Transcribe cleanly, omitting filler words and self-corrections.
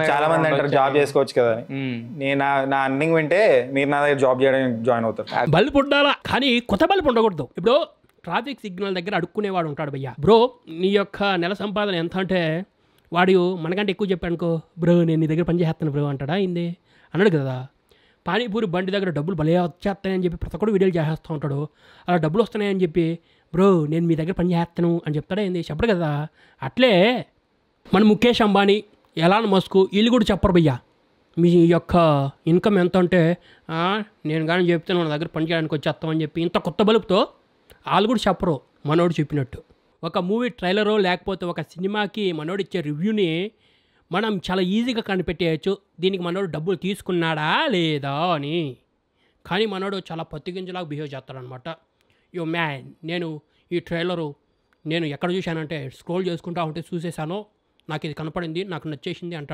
చాలా మంది అంటారు జాబ్ చేసుకోవచ్చు కదా అని. నేను నా అర్నింగ్ వింటే మీరు నా దగ్గర జాబ్ చేయడానికి జాయిన్ అవుతారు. బల్బు ఉండాలా, కానీ కొత్త బల్బు ఉండకూడదు. ఇప్పుడు ట్రాఫిక్ సిగ్నల్ దగ్గర అడుక్కునేవాడు ఉంటాడు భయ్యా, బ్రో నీ యొక్క నెల సంపాదన ఎంత అంటే వాడు మనకంటే ఎక్కువ చెప్పాడు అనుకో, బ్రో నేను నీ దగ్గర పని చేస్తాను బ్రో అంటాడా ఏంది అన్నాడు కదా. పానీపూరి బండి దగ్గర డబ్బులు భలే వచ్చేస్తాయని చెప్పి ప్రతి ఒక్కడు వీడియోలు చేసేస్తూ ఉంటాడు. అలా డబ్బులు వస్తున్నాయని చెప్పి బ్రో నేను మీ దగ్గర పని చేస్తాను అని చెప్తాడా ఏంది, చెప్పడు కదా. అట్లే మన ముఖేష్ అంబానీ, ఎలాన్ మస్క్ వీళ్ళు కూడా చెప్పరు భయ్యా మీ యొక్క ఇన్కమ్ ఎంత అంటే నేను కానీ చెప్తే మన దగ్గర పని చేయడానికి వచ్చేస్తామని చెప్పి ఇంత కొత్త బలుపుతో వాళ్ళు కూడా చెప్పరు. మనోడు చెప్పినట్టు ఒక మూవీ ట్రైలరో లేకపోతే ఒక సినిమాకి మనోడు ఇచ్చే రివ్యూని మనం చాలా ఈజీగా కనిపెట్టేయచ్చు దీనికి మనోడు డబ్బులు తీసుకున్నాడా లేదా అని. కానీ మనోడు చాలా పత్తిగింజలాగా బిహేవ్ చేస్తాడనమాట. యో మ్యాన్ నేను ఈ ట్రైలరు నేను ఎక్కడ చూశానంటే స్క్రోల్ చేసుకుంటా ఉంటే చూసేసాను, నాకు ఇది కనపడింది, నాకు నచ్చేసింది అంటాడు.